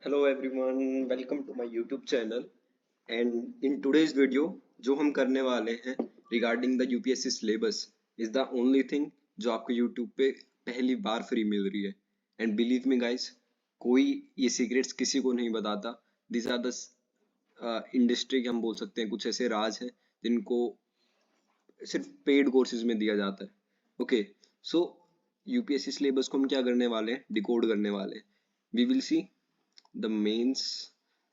Hello everyone, welcome to my YouTube channel and in today's video जो हम करने वाले हैं regarding the UPSC syllabus is the only thing जो आपको YouTube पे पहली बार फ्री मिल रही है and believe me guys कोई ये secrets किसी को नहीं बताता. These are the इंडस्ट्री के हम बोल सकते हैं कुछ ऐसे राज हैं जिनको सिर्फ पेड कोर्सेज में दिया जाता है. ओके सो यूपीएससी सिलेबस को हम क्या करने वाले हैं, डिकोड करने वाले हैं. We will see the mains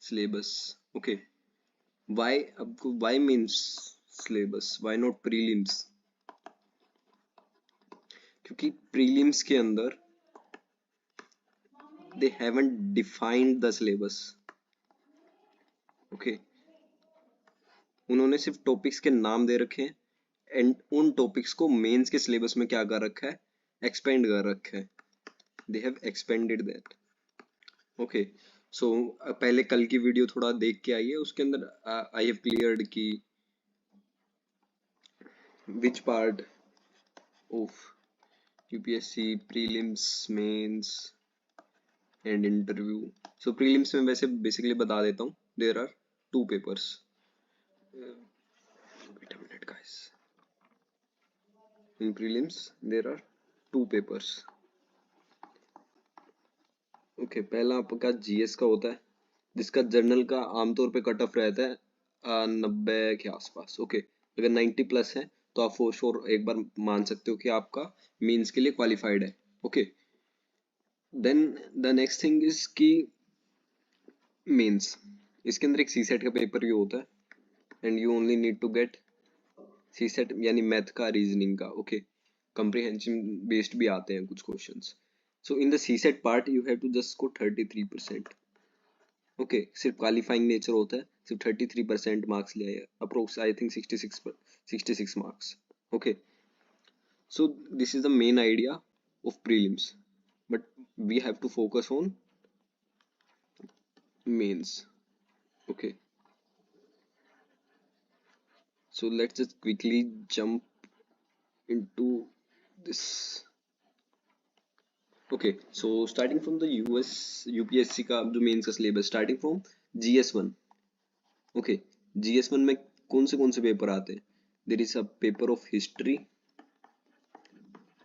syllabus. Okay why, आपको why mains syllabus, why not prelims? क्योंकि प्रीलिम्स के अंदर they haven't defined the syllabus. Okay उन्होंने सिर्फ टॉपिक्स के नाम दे रखे हैं एंड उन टॉपिक्स को मेंस के सिलेबस में क्या कर रखा है, एक्सपेंड कर रखा है. They have expanded that. Okay so पहले कल की वीडियो थोड़ा देख के आइए, उसके अंदर आई हैव क्लियर्ड की which part of UPSC prelims, mains and interview. So prelims में वैसे बेसिकली बता देता हूँ, there are two papers. Wait a minute guys. In prelims there are two papers. Okay पहला आपका जीएस का होता है जिसका जर्नल का आमतौर पे कट ऑफ रहता है 90 के आसपास. ओके अगर 90 प्लस है तो आप फॉर श्योर एक बार मान सकते हो कि आपका मींस के लिए क्वालिफाइड है. Okay then the next thing is कि मींस इसके अंदर एक सी सेट का पेपर भी होता है and you only need to get CSAT यानी मैथ का, रीजनिंग का. ओके कंप्रीहेंशन बेस्ड भी आते हैं कुछ questions. So in the CSAT part you have to just score 33%. Okay सिर्फ क्वालिफाइंग नेचर होता है, सिर्फ 33% मार्क्स ले आए, approx I think 66 marks. Okay so this is the main idea of prelims but we have to focus on mains. Okay so let's just quickly jump into this. Okay so starting from the US UPSC का जो mains का syllabus, starting from GS1. Okay GS1 में कौन से paper आते हैं? There is a paper of history.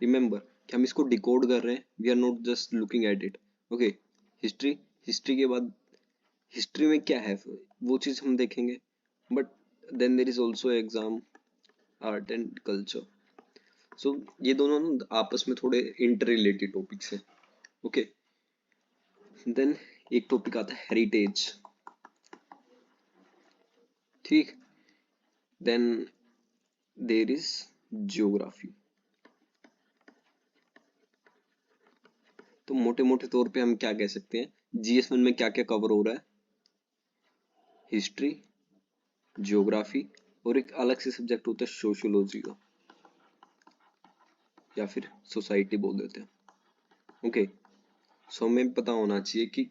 Remember कि हम इसको डिकोड कर रहे हैं, we are not just looking at it. Okay history के बाद हिस्ट्री में क्या है वो चीज हम देखेंगे, but then there is also exam art and culture. So ये दोनों ना आपस में थोड़े इंटर रिलेटेड टॉपिक्स हैं. ओके देन एक टॉपिक आता है हेरिटेज. ठीक देन देयर इज जियोग्राफी. तो मोटे मोटे तौर पे हम क्या कह सकते हैं, जीएस1 में क्या क्या कवर हो रहा है? हिस्ट्री, जियोग्राफी और एक अलग से सब्जेक्ट होता है सोशियोलॉजी का, या फिर सोसाइटी बोल देते हैं. ओके सो हमें पता होना चाहिए कि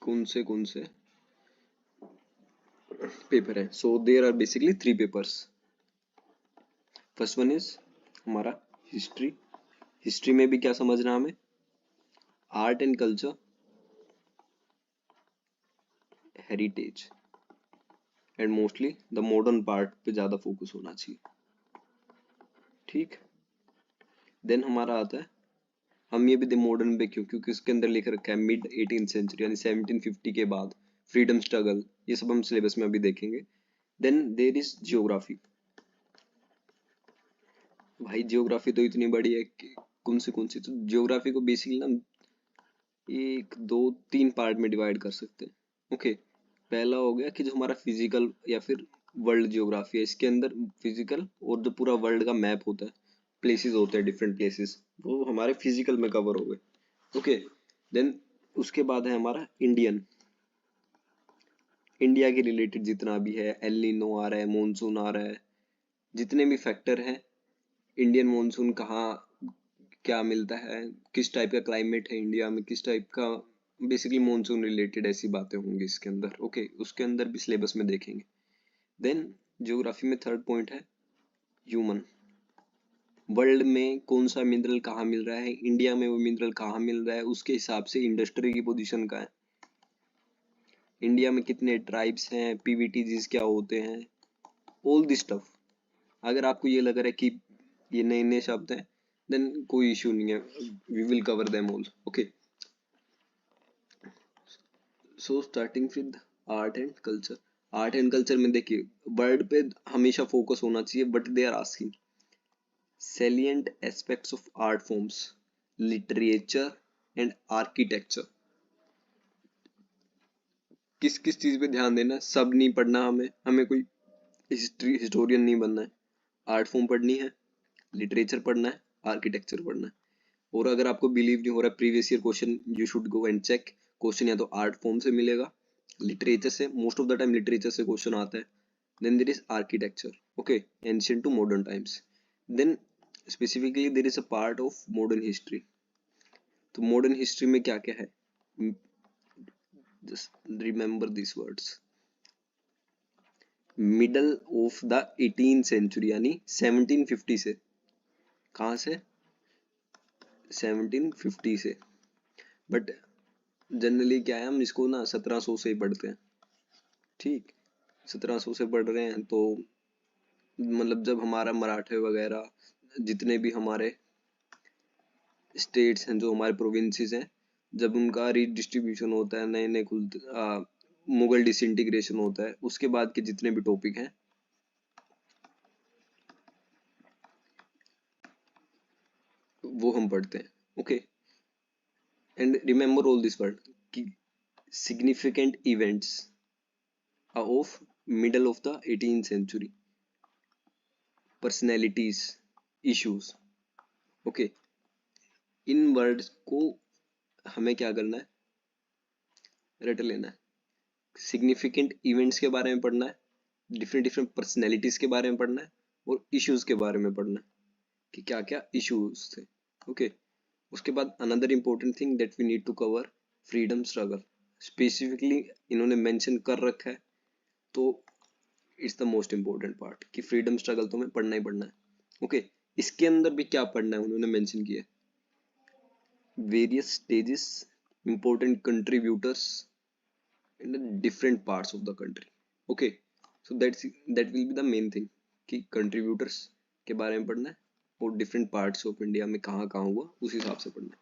कौन से पेपर है. So there are basically 3 papers. First one is हमारा हिस्ट्री. हिस्ट्री में भी क्या समझना हमें? Art and culture, heritage and mostly the modern part पे ज्यादा फोकस होना चाहिए. ठीक देन हमारा आता है, हम ये भी मॉडर्न पे क्यों, क्योंकि उसके अंदर लिख रखा है मिड 18th सेंचुरी यानी 1750 के बाद फ्रीडम स्ट्रगल, ये सब हम सिलेबस में अभी देखेंगे. Then there is geography. भाई जियोग्राफी तो इतनी बड़ी है कि कौन सी तो जियोग्राफी को बेसिकली ना 1 2 3 पार्ट में डिवाइड कर सकते हैं. ओके पहला हो गया कि जो हमारा फिजिकल या फिर वर्ल्ड जियोग्राफी है, इसके अंदर फिजिकल और जो पूरा वर्ल्ड का मैप होता है, प्लेसेस होते हैं डिफरेंट प्लेसेस, वो हमारे फिजिकल में कवर हो गए. ओके देन उसके बाद है हमारा इंडिया के रिलेटेड जितना भी है, एल नीनो आ रहा है, मॉनसून आ रहा है, जितने भी फैक्टर हैं, इंडियन मॉनसून कहाँ क्या मिलता है, किस टाइप का क्लाइमेट है इंडिया में, किस टाइप का, बेसिकली मॉनसून रिलेटेड ऐसी बातें होंगी इसके अंदर. ओके उसके अंदर भी सिलेबस में देखेंगे. देन ज्योग्राफी में थर्ड पॉइंट है ह्यूमन. वर्ल्ड में कौन सा मिनरल कहाँ मिल रहा है, इंडिया में वो मिनरल कहाँ मिल रहा है, उसके हिसाब से इंडस्ट्री की पोजीशन का है, इंडिया में कितने ट्राइब्स हैं, पीवीटीजीज क्या होते हैं, ऑल दिस स्टफ। अगर आपको ये लग रहा है कि ये नए नए शब्द हैं, देन कोई इशू नहीं है, we will cover them all. Okay, so starting with art and culture. Art and culture में देखिए वर्ड पे हमेशा फोकस होना चाहिए, but they are asking salient aspects of art forms, literature and architecture। किस किस चीज पे ध्यान देना है, सब नहीं पढ़ना हमें, हमें कोई हिस्टोरियन नहीं बनना है। आर्ट फॉर्म पढ़नी है, लिटरेचर पढ़ना है, आर्किटेक्चर पढ़ना है। और अगर आपको बिलीव नहीं हो रहा previous year question, you should go and check. Question या तो आर्ट फॉर्म से मिलेगा, लिटरेचर से, most of the time literature से क्वेश्चन आता है। Then there is architecture, okay, ancient to modern times. Then specifically there is a part of modern history. तो modern history में क्या क्या है, just remember this words. Middle of the 18th century यानी 1750 से, कहाँ से, 1750 से। बट जनरली क्या है, हम इसको ना 1700 से ही पढ़ते हैं, ठीक, 1700 से पढ़ रहे हैं तो मतलब जब हमारा मराठे वगैरह जितने भी हमारे स्टेट्स हैं, जो हमारे प्रोविंसेस हैं, जब उनका रीडिस्ट्रीब्यूशन होता है, नए नए खुलते, मुगल डिसइंटीग्रेशन होता है, उसके बाद के जितने भी टॉपिक हैं वो हम पढ़ते हैं। Okay, and remember all this word कि significant events of middle of the 18th century, personalities, issues। Okay, इन वर्ड्स को हमें क्या करना है, रट लेना है। सिग्निफिकेंट इवेंट्स के बारे में पढ़ना है, डिफरेंट डिफरेंट पर्सनैलिटीज के बारे में पढ़ना है, और इश्यूज के बारे में पढ़ना है कि क्या क्या इश्यूज थे। ओके, उसके बाद another important thing that we need to cover, freedom struggle. Specifically इन्होंने मेंशन कर रखा है, तो it's the most important part कि फ्रीडम स्ट्रगल तो हमें पढ़ना ही पढ़ना है। ओके, इसके अंदर भी क्या पढ़ना है उन्होंने मेंशन किया, various stages, important contributors in the different parts of the country. Okay, so that will be the main thing कि कंट्रीब्यूटर्स के बारे में पढ़ना है और डिफरेंट पार्ट्स ऑफ इंडिया में कहाँ कहाँ हुआ उस हिसाब से पढ़ना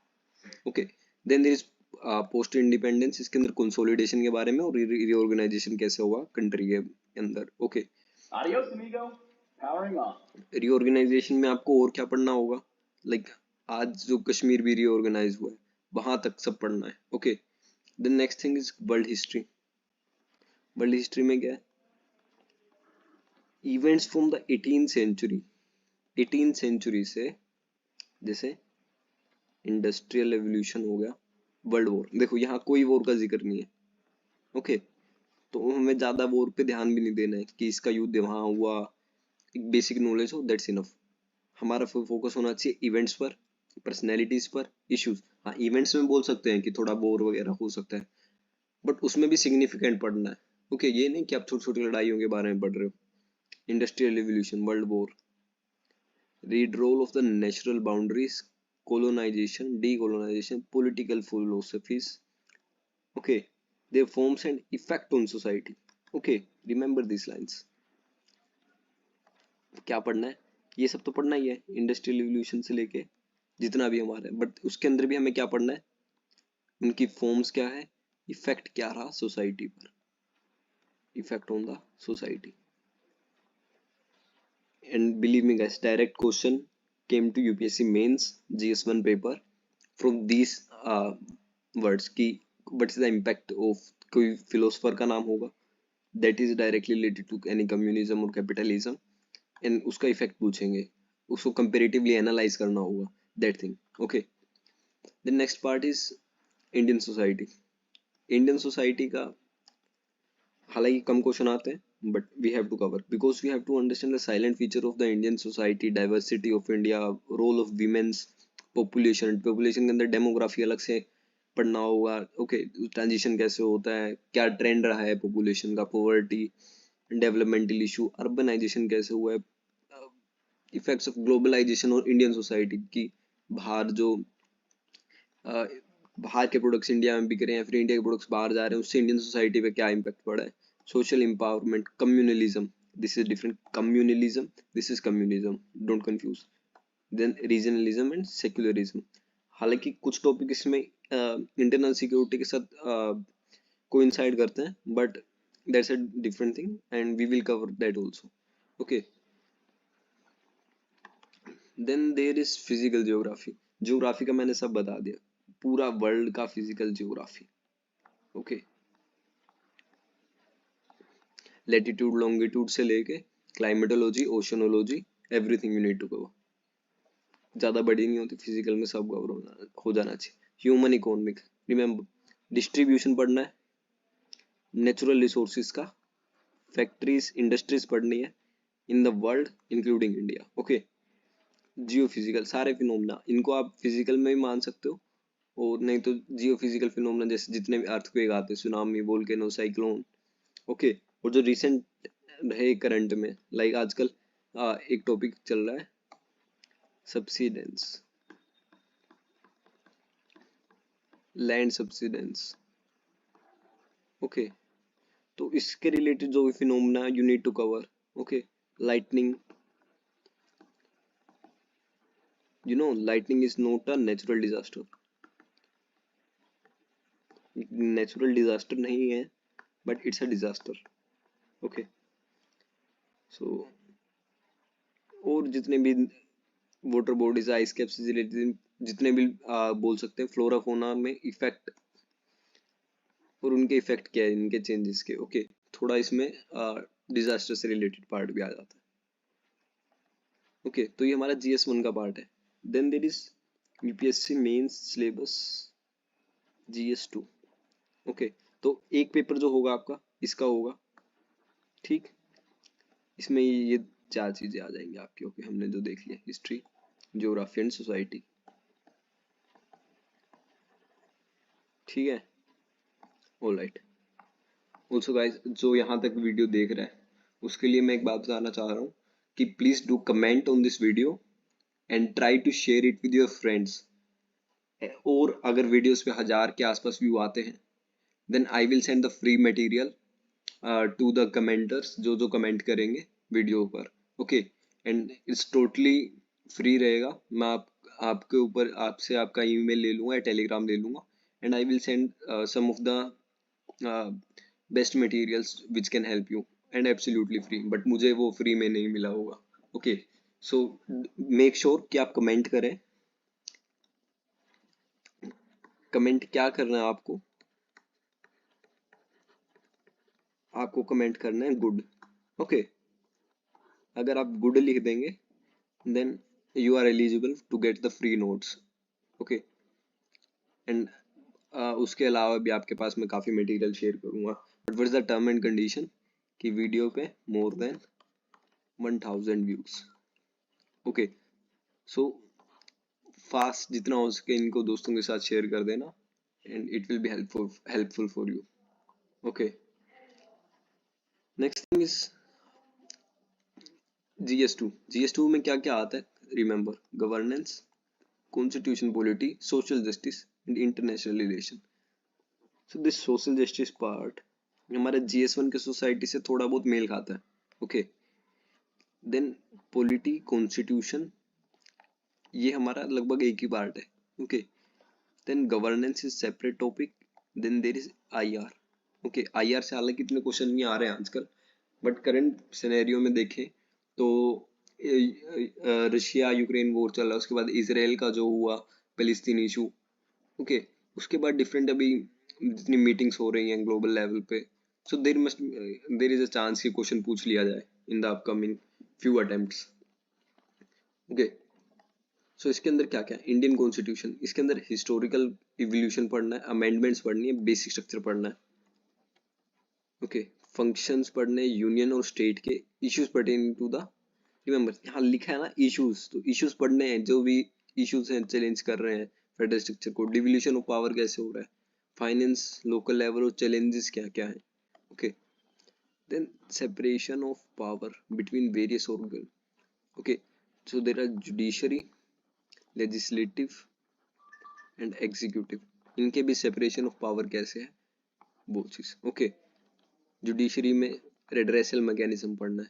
है। Okay, then there is post independence, इसके अंदर कंसोलिडेशन के बारे में और रीऑर्गेनाइजेशन कैसे हुआ कंट्री के अंदर। ओके, रीऑर्गेनाइजेशन में आपको और क्या पढ़ना होगा, लाइक आज जो कश्मीर भी रीऑर्गेनाइज हुआ है वहां तक सब पढ़ना है। Okay, then next thing is world history. World history में क्या है, events from the 18th century, 18th century से, जैसे इंडस्ट्रियल रेवोल्यूशन हो गया, वर्ल्ड वॉर, देखो यहाँ कोई वॉर का जिक्र नहीं है। ओके, तो हमें ज्यादा वॉर पे ध्यान भी नहीं देना है कि इसका युद्ध वहां हुआ, एक बेसिक नॉलेज हो, दैट्स इनफ। हमारा फोकस होना चाहिए इवेंट्स पर, पर्सनैलिटीज पर, इश्यूज। हाँ, इवेंट्स में बोल सकते हैं कि थोड़ा बोर वगैरह हो सकता है, बट उसमें भी सिग्निफिकेंट पढ़ना है। ओके, ये नहीं कि आप छोटी छोटी लड़ाइयों के बारे में पढ़ रहे हो। Industrial revolution, world war, redrawal of the natural boundaries, colonization, decolonization, political philosophies, okay, their forms and effect on society। okay, remember these lines। क्या पढ़ना है, ये सब तो पढ़ना ही है इंडस्ट्रियल रिवोल्यूशन से लेके जितना भी हमारा है, बट उसके अंदर भी हमें क्या पढ़ना है, उनकी फॉर्म्स क्या है, इफेक्ट क्या रहा सोसाइटी पर, effect on the society. And believe me guys, direct question came to UPSC mains GS1 paper from these words की what is the impact of, कोई फिलोसफर का नाम होगा that is directly related to any communism और capitalism, and उसका effect पूछेंगे, उसको comparatively analyse करना होगा, that thing। okay, the next part is Indian society. Indian society का हालांकि कम क्वेश्चन आते हैं, but we have to cover because we have to understand the silent feature of the Indian society, diversity of India, role of womens, population, population के अंदर demography अलग से पढ़ना होगा। ओके, ट्रांजिशन कैसे होता है, क्या ट्रेंड रहा है पॉपुलेशन का, पॉवर्टी, डेवलपमेंटल इशू, अर्बनाइजेशन कैसे हुआ है, इफेक्ट्स ऑफ ग्लोबलाइजेशन और इंडियन सोसाइटी की, बाहर जो बाहर के प्रोडक्ट्स इंडिया में बिक रहे हैं, फिर इंडिया के प्रोडक्ट्स बाहर जा रहे हैं, उससे इंडियन सोसाइटी पे क्या इम्पैक्ट पड़ा है। Social empowerment, communalism, this is different, communalism, this is communism, don't confuse. Then regionalism and secularism. हालांकि कुछ टॉपिक इसमें इंटरनल सिक्योरिटी के साथ कोइंसाइड करते हैं, but that's a different thing and we will cover that also. Okay, then there is physical geography. Geography का मैंने सब बता दिया, पूरा वर्ल्ड का physical geography. Okay, latitude longitude से लेके climatology, oceanology, everything you need to cover. ज्यादा बड़ी नहीं होती, फिजिकल में सब कवर हो जाना चाहिए। ह्यूमन इकोनॉमिक, रिमेम्बर, डिस्ट्रीब्यूशन पढ़ना है, नेचुरल रिसोर्सेज का, फैक्ट्रीज इंडस्ट्रीज पढ़नी है in the world including India. Okay, Jio physical सारे फिनोमेना, इनको आप फिजिकल में भी मान सकते हो और नहीं तो जियो फिजिकल फिनोमेना जैसे जितने भी अर्थक्वेक आते हैं, सुनामी, वोल्केनो, साइक्लोन। ओके, और जो रिसेंट रहे करंट में, लाइक आजकल एक टॉपिक चल रहा है सब्सिडेंस, लैंड सब्सिडेंस। ओके, तो इसके रिलेटेड जो भी phenomena you need to cover. Okay, lightning, you know lightning is not a natural disaster, natural disaster नहीं है, but it's a disaster. Okay, so और जितने भी वाटर बॉडीज, आइस कैप से रिलेटेड जितने भी बोल सकते हैं फ्लोरा फोना में इफेक्ट, और उनके इफेक्ट क्या है, इनके चेंजेस के। ओके, थोड़ा इसमें डिजास्टर से रिलेटेड पार्ट भी आ जाता है। ओके, तो ये हमारा GS1 का पार्ट है। Then there is UPSC mains syllabus GS2। Okay, तो एक पेपर जो होगा आपका इसका होगा, ठीक, इसमें ये चार चीजें आ जाएंगी आपकी। ओके, हमने जो देख लिया, हिस्ट्री, ज्योग्राफी एंड सोसाइटी। ठीक है, ऑलराइट। ऑल्सो गाइस, जो यहाँ तक वीडियो देख रहा है उसके लिए मैं एक बात बताना चाह रहा हूँ कि please do comment on this video and try to share it with your friends. और अगर वीडियोस पे 1000 के आसपास व्यू आते हैं, then I will send the free material to the commenters, जो जो कमेंट करेंगे वीडियो पर। Okay, and it's totally free रहेगा। मैं आपके ऊपर आपसे आपका ईमेल ले लूंगा या टेलीग्राम ले लूंगा, and I will send some of the best materials which can help you, and absolutely free, but मुझे वो फ्री में नहीं मिला होगा। ओके, सो मेक श्योर कि आप कमेंट करें। कमेंट क्या करना है आपको, आपको कमेंट करना है गुड। ओके, अगर आप गुड लिख देंगे then you are eligible to get the free notes. Okay, and उसके अलावा भी आपके पास मैं काफ़ी मटेरियल शेयर करूंगा, but what is the term and condition कि वीडियो पे more than 1000 views. Okay, so fast जितना हो सके इनको दोस्तों के साथ शेयर कर देना, and it will be helpful for you. Okay, next thing is GS2। GS2 में क्या क्या आता है, remember, governance, constitution, polity, social justice and international relation. So this social justice part हमारे GS1 के सोसाइटी से थोड़ा बहुत मेल खाता है। ओके, देन पॉलिटी, कॉन्स्टिट्यूशन, ये हमारा लगभग एक ही पार्ट है। Okay, then governance is separate topic, then there is IR। Okay, IR से हालांकि इतने क्वेश्चन नहीं आ रहे हैं आजकल, बट करंट सिनेरियो में देखें तो रशिया यूक्रेन वॉर चल रहा है, उसके बाद इसराइल का जो हुआ फिलिस्तीन इशू। ओके, उसके बाद डिफरेंट अभी जितनी मीटिंग्स हो रही हैं ग्लोबल लेवल पे, so there is a chance कि क्वेश्चन पूछ लिया जाए in the upcoming few attempts. Okay, so इसके अंदर क्या क्या है, इंडियन कॉन्स्टिट्यूशन, इसके अंदर हिस्टोरिकल इवोल्यूशन पढ़ना है, अमेंडमेंट्स पढ़नी है, बेसिक स्ट्रक्चर पढ़ना है। ओके, फंक्शंस पढ़ने, यूनियन और स्टेट के issues pertaining to the, remember यहाँ लिखा है ना इश्यूज, तो इश्यूज पढ़ने हैं, जो भी इश्यूज हैं चैलेंज कर रहे हैं फेडरल स्ट्रक्चर को, डिवोल्यूशन ऑफ पावर कैसे हो रहा है, फाइनेंस लोकल लेवल और चैलेंजेस क्या क्या है। Okay, then separation of power between various organ. Okay, so there are judiciary, legislative and executive. इनके भी सेपरेशन ऑफ पावर कैसे है वो चीज। ओके, जुडिशरी में रेड्रेसल मैकेनिज्म पढ़ना है,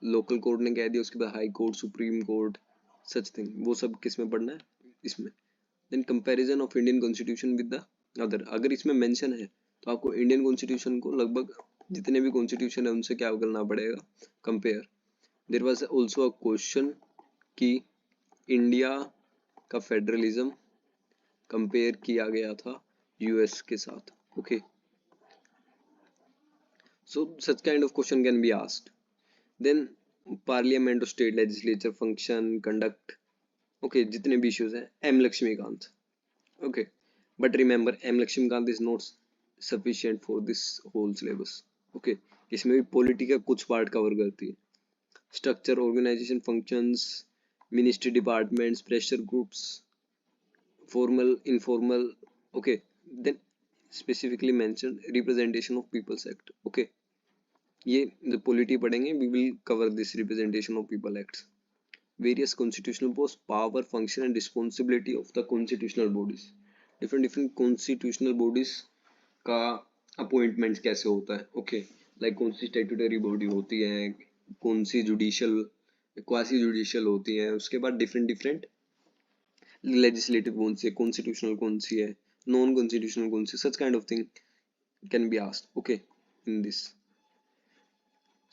लोकल कोर्ट ने कह दिया, उसके बाद high court, supreme court, such thing, वो सब किस में पढ़ना है, इसमें। Then comparison of Indian constitution with the other, अगर इसमें मेंशन है तो आपको इंडियन कॉन्स्टिट्यूशन को लगभग जितने भी कॉन्स्टिट्यूशन है उनसे क्या करना पड़ेगा, compare. There was also a question कि इंडिया का फेडरलिज्म कंपेयर किया गया था यूएस के साथ। Okay, so such kind of question can be asked. Then parliament or state legislature function, conduct, okay, जितने भी issues हैं, M Lakshmikant, okay, but remember M Lakshmikant is not sufficient for this whole syllabus, okay, इसमें भी polity का कुछ part cover करती है, structure, organisation, functions, ministry departments, pressure groups, formal, informal, okay, then specifically mentioned representation of people's act, okay, ये जो polity पढ़ेंगे we will cover this representation of people acts, various constitutional post, power, function and responsibility of the constitutional bodies, different different constitutional bodies का appointment कैसे होता है। Okay, like कौन सी statutory body होती है, कौन सी जुडिशियल, क्वासी जुडिशियल होती है, उसके बाद डिफरेंट डिफरेंट लेजिस्लेटिव कौन सी है, कॉन्स्टिट्यूशनल कौन सी है, नॉन कॉन्स्टिट्यूशनल कौन सी, such kind of thing can be asked, okay, in this.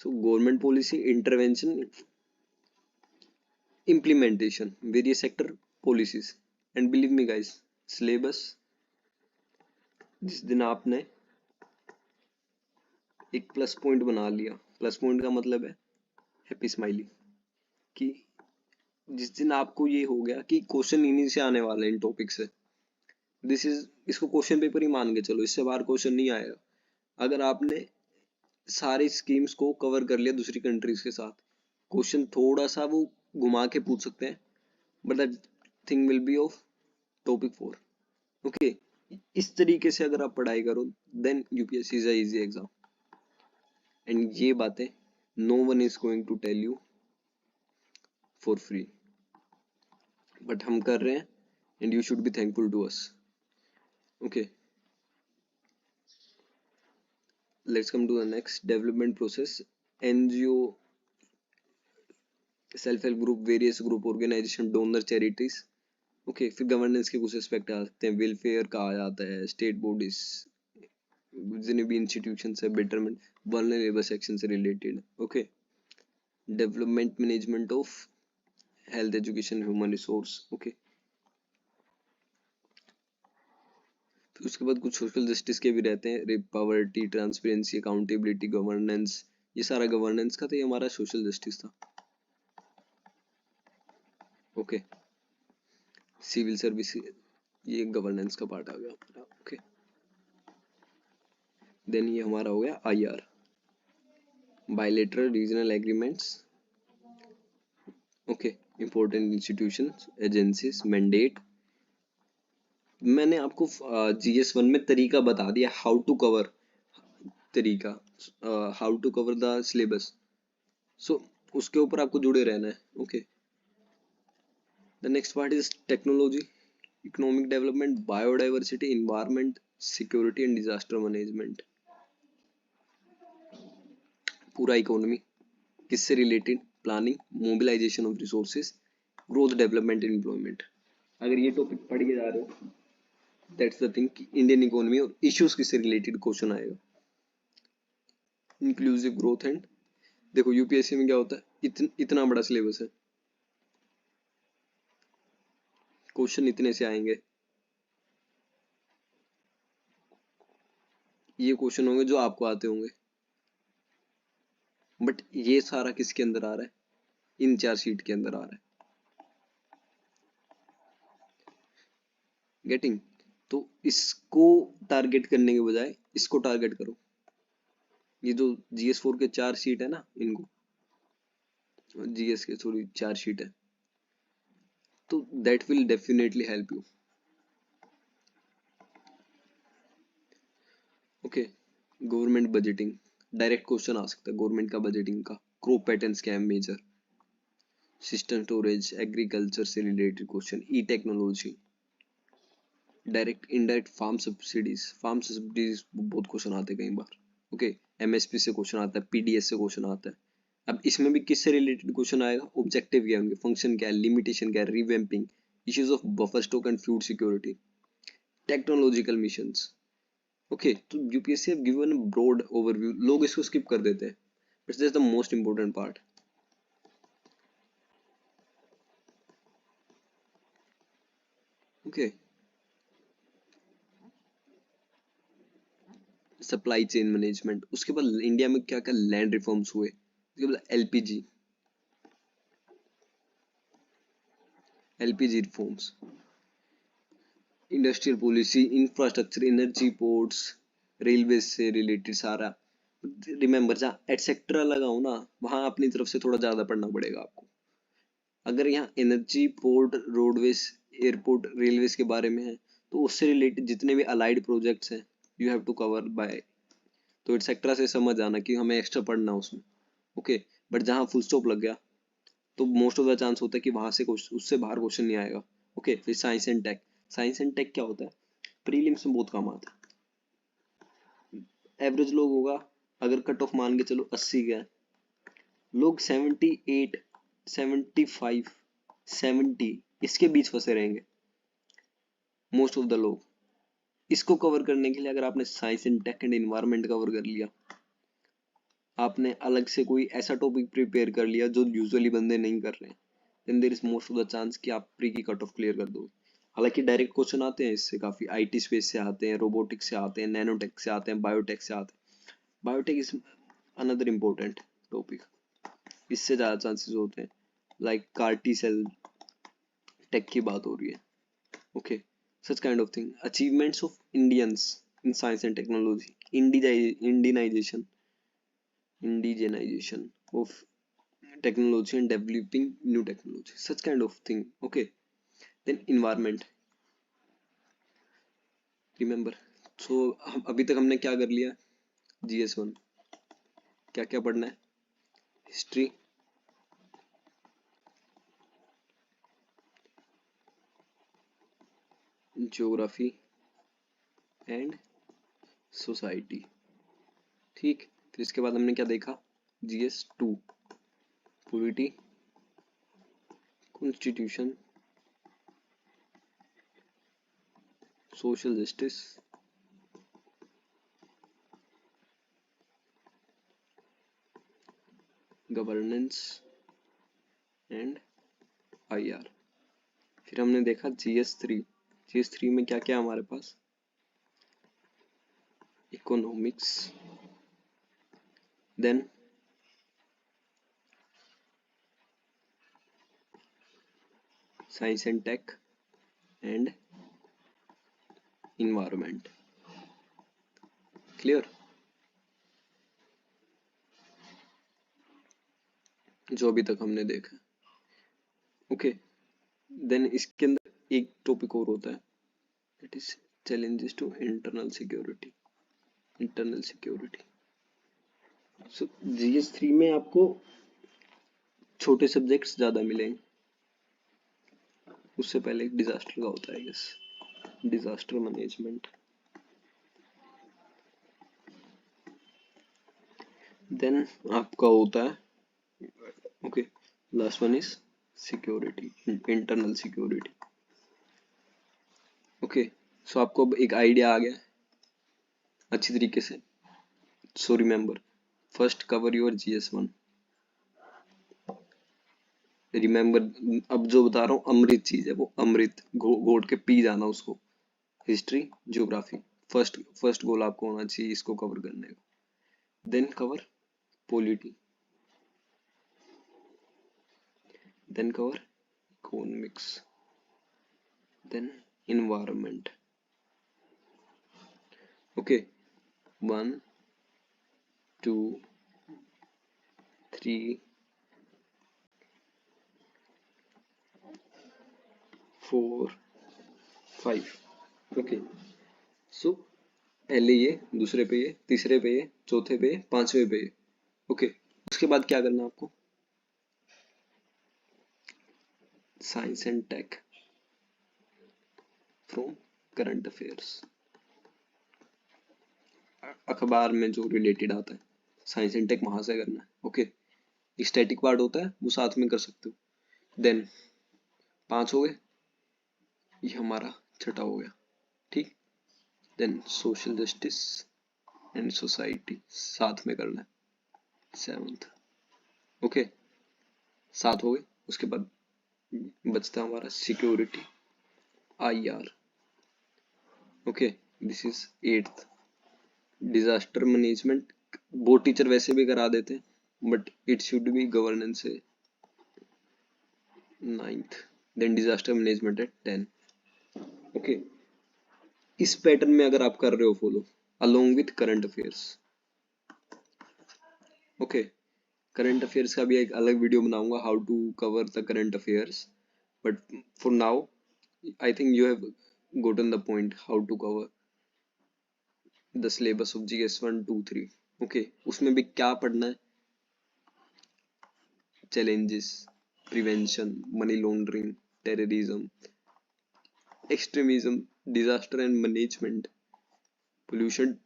So government policy intervention, implementation, various sector policies, and believe me guys, syllabus जिस दिन आपने एक प्लस पॉइंट बना लिया, प्लस पॉइंट का मतलब है हैप्पी स्माइली, कि जिस दिन आपको ये हो गया कि क्वेश्चन इन्हीं से आने वाले इन टॉपिक से, दिस इज, इसको क्वेश्चन पेपर ही मान के चलो, इससे बाहर क्वेश्चन नहीं आएगा। अगर आपने सारी स्कीम्स को कवर कर लिया दूसरी कंट्रीज के साथ, क्वेश्चन थोड़ा सा वो घुमा के पूछ सकते हैं, but that thing will be of topic 4, okay. इस तरीके से अगर आप पढ़ाई करो then UPSC is a easy exam, and ये बातें no one is going to tell you for free, but हम कर रहे हैं and you should be thankful to us, okay. Let's come to the next, development process, NGO, self help group, various group, organisation, donor, charities, okay. फिर governance के कुछ aspect आ सकते हैं, welfare कहा जाता है, स्टेट बॉडीज, जितने भी इंस्टीट्यूशन है, बेटरमेंट, वल्नरेबल सेक्शन से related, okay. Development management of health, education, human resource, okay. फिर उसके बाद कुछ सोशल जस्टिस के भी रहते हैं, पॉवर्टी, ट्रांसपेरेंसी, अकाउंटेबिलिटी, गवर्नेंस, ये सारा गवर्नेंस का था, ये हमारा सोशल जस्टिस था, ओके। सिविल सर्विस, ये गवर्नेंस का पार्ट आ गया, ओके। देन ये हमारा हो गया IR, bilateral regional agreements, okay. Important institutions, agencies, mandate. मैंने आपको जीएस 1 में तरीका बता दिया, हाउ टू कवर, तरीका, how to cover the syllabus, so उसके ऊपर आपको जुड़े रहना है, okay. The next part is technology, economic development, biodiversity, environment, security and disaster management, पूरा इकोनॉमी किससे related, planning, mobilisation of resources, growth, development, employment. अगर ये टॉपिक पढ़ के जा रहे हो, दैट्स द थिंग कि इंडियन इकोनॉमी और इश्यूज किससे रिलेटेड क्वेश्चन आएगा, इंक्लूसिव ग्रोथ एंड, देखो यूपीएससी में क्या होता है, इतना बड़ा सिलेबस है, क्वेश्चन इतने से आएंगे, ये क्वेश्चन होंगे जो आपको आते होंगे, बट ये सारा किसके अंदर आ रहा है, इन 4 शीट के अंदर आ रहा है, गेटिंग। तो इसको टारगेट करने के बजाय इसको टारगेट करो, ये जो GS4 के 4 शीट है ना, इनको, जीएस के थोड़ी 4 शीट है, तो that will definitely help you, okay. Government budgeting, direct question आ सकता है गवर्नमेंट का बजटिंग का, क्रॉप पैटर्न्स क्या है मेजर, सिस्टम स्टोरेज, एग्रीकल्चर से related question, e technology, direct indirect farm subsidies बहुत क्वेश्चन आते हैं कई बार। ओके, एमएसपी से क्वेश्चन आता है, पीडीएस से क्वेश्चन आता है। अब इसमें भी किससे रिलेटेड क्वेश्चन आएगा, ऑब्जेक्टिव क्या होंगे, फंक्शन क्या है, लिमिटेशन क्या है, revamping, issues of buffer stock and food security, technological missions. Okay, तो UPSC have given broad overview, लोग इसको स्किप कर देते हैं, but this is the most important part. Okay, supply chain management, उसके बाद इंडिया में क्या क्या लैंड रिफॉर्म्स हुए, उसके बाद LPG reforms, industrial policy, infrastructure, energy, ports, railway से रिलेटेड सारा। रिमेंबर, जहाँ एटसेट्रा लगा हो ना, वहां अपनी तरफ से थोड़ा ज्यादा पढ़ना पड़ेगा आपको। अगर यहाँ energy, port, roadways, airport, railways के बारे में है, तो उससे रिलेटेड जितने भी अलाइड प्रोजेक्ट्स हैं, you have to cover by. तो एटसेट्रा से समझ आना कि हमें एक्स्ट्रा पढ़ना उसमें। ओके, बट जहाँ फुल स्टॉप लग गया, तो मोस्ट ऑफ द चांस होता है कि वहां से उससे बाहर क्वेश्चन नहीं आएगा। ओके, फिर science and tech. Science and tech क्या होता है, प्रीलिम्स में बहुत काम आता है। एवरेज लोग होगा, अगर कट ऑफ मान के चलो 80 का है, लोग 78, 75, 70 इसके बीच फंसे रहेंगे मोस्ट ऑफ द लोग। इसको कवर करने के लिए अगर आपने science and tech and environment cover कर लिया, आपने अलग से कोई ऐसा टॉपिक प्रिपेयर कर लिया जो यूजुअली बंदे नहीं कर रहे हैं, then there is most of the chance कि आप प्री की कट ऑफ क्लियर कर दोगे। हालांकि डायरेक्ट क्वेश्चन आते हैं इससे, काफी आईटी स्पेस से आते हैं, रोबोटिक्स से आते हैं, नैनोटेक से आते हैं, बायोटेक से आते हैं। Biotech is another important topic, इससे ज्यादा चांसेस होते हैं, लाइक कार्टी सेल टेक की बात हो रही है। Okay, such kind of thing, achievements of Indians in science and technology, indigenization of technology and developing new technology, such kind of thing. Okay, then environment, remember, so अभी तक हमने क्या कर लिया, GS1, क्या क्या पढ़ना है, हिस्ट्री, ज्योग्राफी एंड सोसाइटी। ठीक, फिर इसके बाद हमने क्या देखा, GS2, polity, constitution, social justice, governance and IR। फिर हमने देखा GS3, GS3 में क्या क्या हमारे पास, economics, then science and tech and environment. Clear, जो अभी तक हमने देखा। ओके, देन इसके अंदर एक टॉपिक और होता है, that is challenges to internal security. Internal security, so GS3 में आपको छोटे सब्जेक्ट्स ज्यादा मिलेंगे। उससे पहले एक डिजास्टर का होता है, यस, डिजास्टर मैनेजमेंट, देन आपका होता है, okay, last one is security, internal security. Okay, so आपको अब एक आइडिया आ गया अच्छी तरीके से। So remember, first cover your GS1, remember, अब जो बता रहा हूँ अमृत चीज है, वो अमृत घोट के पी जाना उसको। History, geography, first first goal आपको होना चाहिए इसको कवर करने का। Then cover polity, then cover economics, then environment. Okay, 1, 2, 3, 4, 5। Okay, so पहले ये, दूसरे पे ये, तीसरे पे ये, चौथे पे ये, पांचवे पे ये। ओके, उसके बाद क्या करना है आपको, science and tech from current affairs, अखबार में जो रिलेटेड आता है, साइंस एंड टेक वहां से करना है। ओके, स्टैटिक पार्ट होता है वो साथ में कर सकते हो। देन 5 हो गए, ये हमारा छठा हो गया, ठीक। Then social justice and society साथ में करना है, 7th। ओके, 7 हो गए। उसके बाद बचता है हमारा security, IR। Okay, this is 8th। Disaster management वो टीचर वैसे भी करा देते हैं, but it should be governance है, 9th। देन डिजास्टर मैनेजमेंट है 10। ओके, इस पैटर्न में अगर आप कर रहे हो follow along with current affairs. Okay, current affairs का भी एक अलग वीडियो बनाऊंगा, how to cover the current affairs, but for now I think you have gotten the point how to cover the syllabus of GS 1 2 3। Okay, उसमें भी क्या पढ़ना है, challenges, prevention, money laundering, terrorism, extremism, disaster and management, pollution,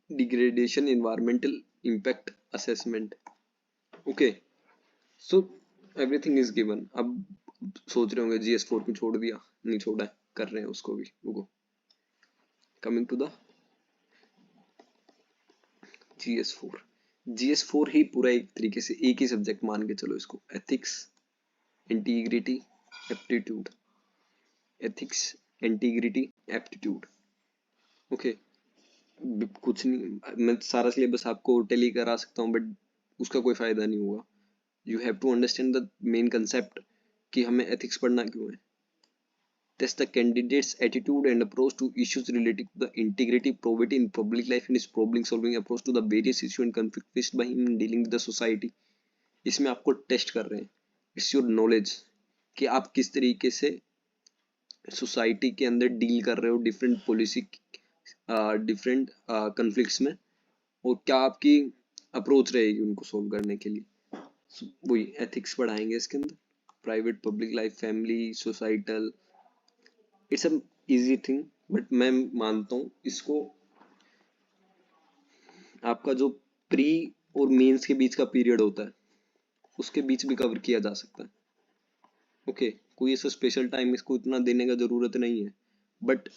degradation, environmental impact assessment। Okay, so everything is given. अब सोच रहे होंगे GS 4 को छोड़ दिया, नहीं छोड़ा है, कर रहे हैं उसको भी। रुको, कमिंग टू द GS 4 ही पूरा एक तरीके से एक ही सब्जेक्ट मान के चलो इसको, ethics, integrity, aptitude, ethics, integrity, aptitude. Okay, कुछ नहीं, मैं सारा सिलेबस आपको टेली करा सकता हूँ, बट उसका कोई फायदा नहीं होगा। You have to understand the main concept कि हमें एथिक्स पढ़ना क्यों है। Test the candidate's attitude and approach to issues related to the integrity, probity in public life and his problem solving approach to the various issues and conflict faced by him in dealing with the society। इसमें आपको test कर रहे हैं, it's your knowledge कि आप किस तरीके से सोसाइटी के अंदर डील कर रहे हो डिफरेंट पॉलिसी, डिफरेंट कन्फ्लिक्ट्स में, और क्या आपकी अप्रोच रहेगी उनको सोल्व करने के लिए। वही एथिक्स पढ़ाएंगे इसके अंदर, private, public life, family, societal. It's a easy thing, but मैं मानता हूँ इसको आपका जो प्री और मेंस के बीच का पीरियड होता है उसके बीच भी कवर किया जा सकता है। ओके, कोई ऐसा स्पेशल टाइम इसको इतना देने का जरूरत नहीं है, but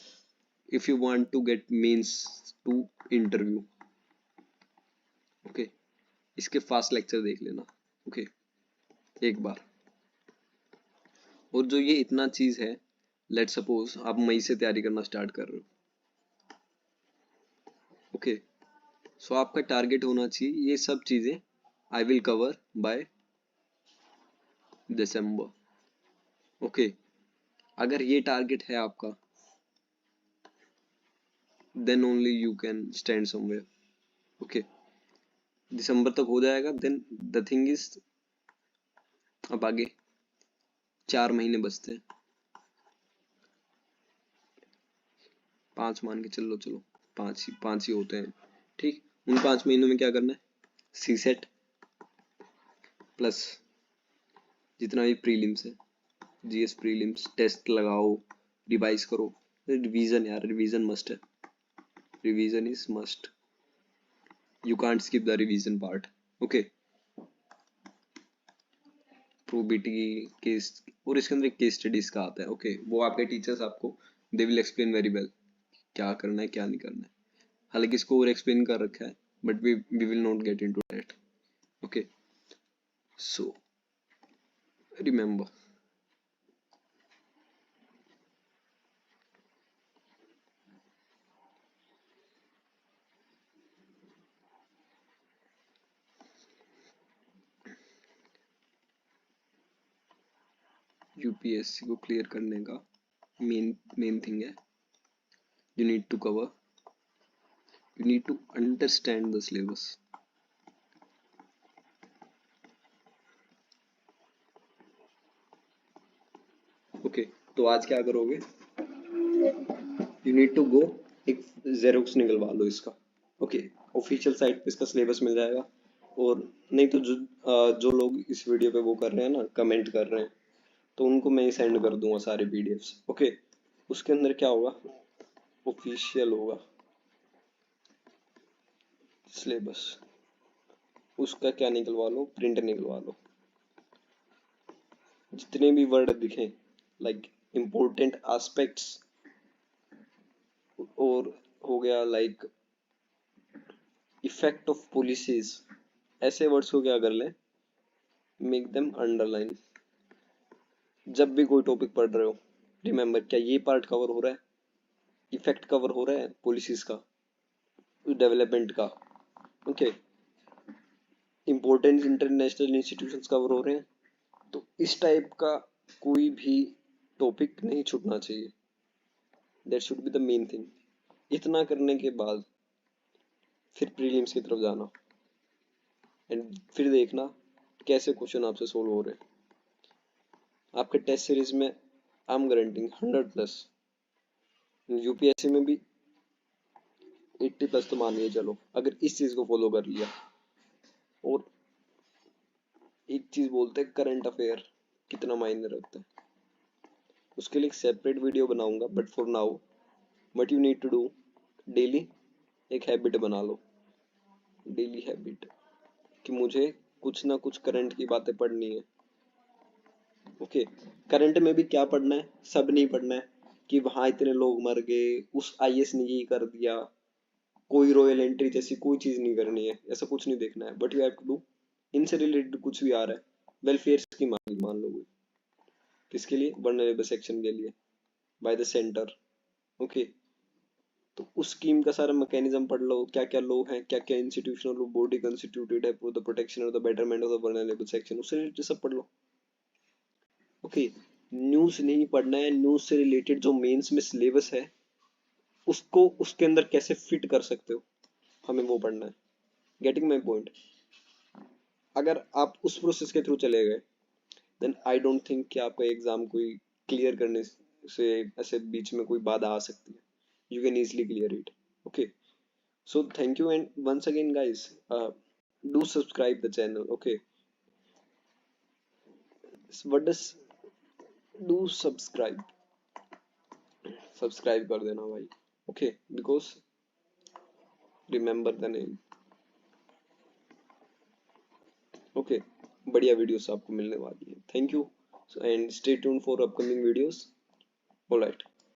if you want to get mains to interview, okay, इसके फास्ट लेक्चर देख लेना। ओके, एक बार। और जो ये इतना चीज है, लेट सपोज आप मई से तैयारी करना स्टार्ट कर रहे हो। ओके, सो आपका टारगेट होना चाहिए ये सब चीजें I will cover by December. Okay, अगर ये टारगेट है आपका, then only you can stand somewhere. Okay, दिसंबर तक हो जाएगा। देन द थिंग इज, अब आगे 4 महीने बचते हैं, 5 मान के चलो, चलो 5 ही होते हैं, ठीक। उन 5 महीनों में क्या करना है, सी सेट प्लस जितना भी प्रीलिम्स है, GS प्रीलिम्स टेस्ट लगाओ, रिवाइज करो। रिवीजन यार, रिवीजन मस्ट है, revision is must, you can't skip the revision part. Okay, probity case, और इसके अंदर केस स्टडीज का आता है। ओके, वो आपके टीचर्स आपको they will explain very well क्या करना है क्या नहीं करना है। हालांकि इसको और एक्सप्लेन कर रखा है, but we will not get into that. Okay, so remember, UPSC को क्लियर करने का मेन थिंग है, you need to cover, you need to understand the syllabus। Okay, तो आज क्या करोगे, यू नीड टू गो, एक जेरोक्स निकलवा लो इसका। ओके, ऑफिशियल साइट पे इसका सिलेबस मिल जाएगा। और नहीं तो जो लोग इस वीडियो पे वो कर रहे हैं ना, कमेंट कर रहे हैं, तो उनको मैं सेंड कर दूंगा सारे PDFs। ओके, उसके अंदर क्या होगा, ऑफिशियल होगा सिलेबस, उसका क्या निकलवा लो, प्रिंट निकलवा लो। जितने भी वर्ड दिखे लाइक इम्पोर्टेंट एस्पेक्ट्स, और हो गया लाइक इफेक्ट ऑफ पॉलिसीज, ऐसे वर्ड्स को क्या कर ले, मेक देम अंडरलाइन। जब भी कोई टॉपिक पढ़ रहे हो रिमेम्बर, क्या ये पार्ट कवर हो रहा है, इफेक्ट कवर हो रहा है पॉलिसीज का, डेवलपमेंट का, okay, important international institutions cover हो रहे हैं। तो इस टाइप का कोई भी टॉपिक नहीं छूटना चाहिए, that should be the main thing. इतना करने के बाद फिर प्रीलिम्स की तरफ जाना एंड फिर देखना कैसे क्वेश्चन आपसे सोल्व हो रहे हैं। आपके टेस्ट सीरीज में आई एम गारंटिंग 100+, यूपीएससी में भी 80+ तो मान के चलो, अगर इस चीज को फॉलो कर लिया। और एक चीज बोलते हैं करंट अफेयर कितना मायने रखता है, उसके लिए एक सेपरेट वीडियो बनाऊंगा, but for now what you need to do, daily एक हैबिट बना लो, डेली हैबिट कि मुझे कुछ ना कुछ करंट की बातें पढ़नी है। ओके, करंट में भी क्या पढ़ना है, सब नहीं पढ़ना है कि वहां इतने लोग मर गए, उस आईएएस ने ये कर दिया, कोई रॉयल एंट्री जैसी कोई चीज नहीं करनी है, ऐसा कुछ नहीं देखना है। But you have to do इनसे रिलेटेड कुछ भी आ रहा है, वेलफेयर स्कीम आ गई मान लो कोई, किसके लिए, वल्नरेबल सेक्शन के लिए, बाय द सेंटर, ओके, तो उस स्कीम का सारा मैकेनिज्म पढ़ लो, क्या क्या लॉ है, क्या क्या इंस्टीट्यूशनल बॉडी कंस्टिट्यूटेड है फॉर द प्रोटेक्शन और the betterment of the vulnerable section, उससे रिलेटेड सब पढ़ लो। ओके, न्यूज नहीं पढ़ना है, न्यूज से रिलेटेड जो मेंस में सिलेबस है उसको उसके अंदर कैसे फिट कर सकते हो, हमें वो पढ़ना है। Getting my point. अगर आप उस प्रोसेस के थ्रू चले गए देन आई डोंट थिंक कि आपका एग्जाम कोई क्लियर करने से ऐसे बीच में कोई बाधा आ सकती है, you can easily clear it. Okay, so thank you and once again guys, do subscribe the channel, okay, what does, do subscribe कर देना भाई, okay, because remember the name, okay, बढ़िया वीडियोस आपको मिलने वाली है, thank you and stay tune for upcoming videos, alright.